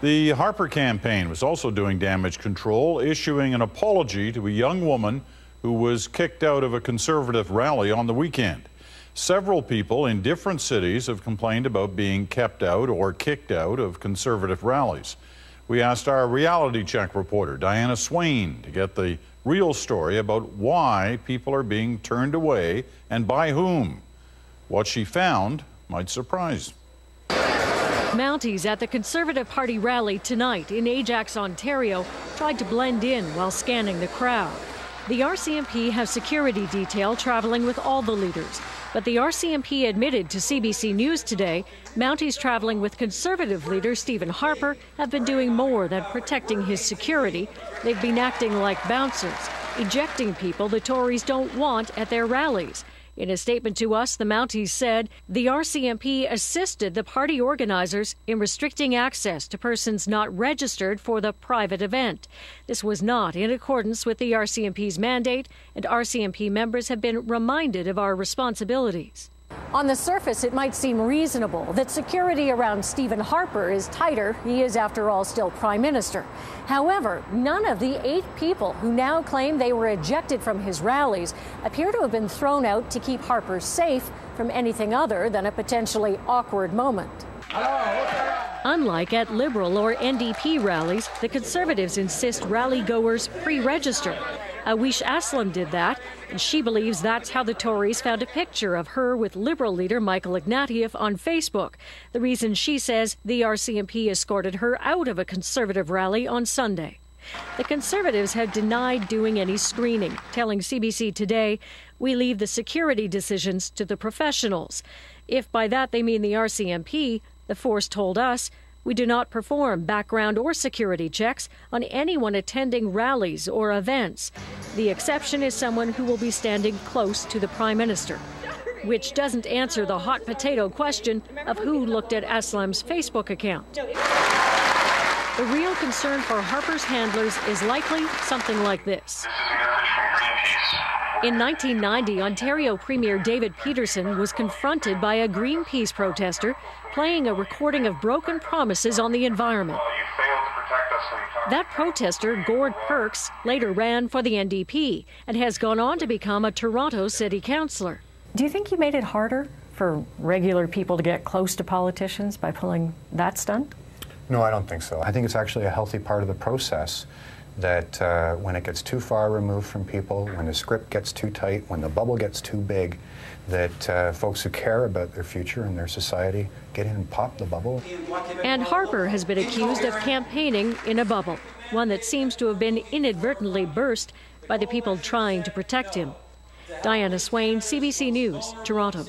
The Harper campaign was also doing damage control, issuing an apology to a young woman who was kicked out of a Conservative rally on the weekend. Several people in different cities have complained about being kept out or kicked out of Conservative rallies. We asked our reality check reporter, Diana Swain, to get the real story about why people are being turned away and by whom. What she found might surprise. Mounties at the Conservative Party rally tonight in Ajax, Ontario, tried to blend in while scanning the crowd. The RCMP have security detail traveling with all the leaders, but the RCMP admitted to CBC News today Mounties traveling with Conservative leader Stephen Harper have been doing more than protecting his security. They've been acting like bouncers, ejecting people the Tories don't want at their rallies. In a statement to us, the Mounties said the RCMP assisted the party organizers in restricting access to persons not registered for the private event. This was not in accordance with the RCMP's mandate, and RCMP members have been reminded of our responsibilities. On the surface, it might seem reasonable that security around Stephen Harper is tighter. He is, after all, still Prime Minister. However, none of the 8 people who now claim they were ejected from his rallies appear to have been thrown out to keep Harper safe from anything other than a potentially awkward moment. Unlike at Liberal or NDP rallies, the Conservatives insist rally-goers pre-register. Awish Aslam did that, and she believes that's how the Tories found a picture of her with Liberal leader Michael Ignatieff on Facebook. The reason she says the RCMP escorted her out of a Conservative rally on Sunday. The Conservatives have denied doing any screening, telling CBC Today, "We leave the security decisions to the professionals." If by that they mean the RCMP, the force told us, "We do not perform background or security checks on anyone attending rallies or events. The exception is someone who will be standing close to the Prime Minister," which doesn't answer the hot potato question of who looked at Aslam's Facebook account. The real concern for Harper's handlers is likely something like this. In 1990, Ontario Premier David Peterson was confronted by a Greenpeace protester playing a recording of broken promises on the environment. That protester, Gord Perks, later ran for the NDP and has gone on to become a Toronto city councillor. Do you think you made it harder for regular people to get close to politicians by pulling that stunt? No, I don't think so. I think it's actually a healthy part of the process that when it gets too far removed from people, when the script gets too tight, when the bubble gets too big, that folks who care about their future and their society get in and pop the bubble. And Harper has been accused of campaigning in a bubble, one that seems to have been inadvertently burst by the people trying to protect him. Diana Swain, CBC News, Toronto.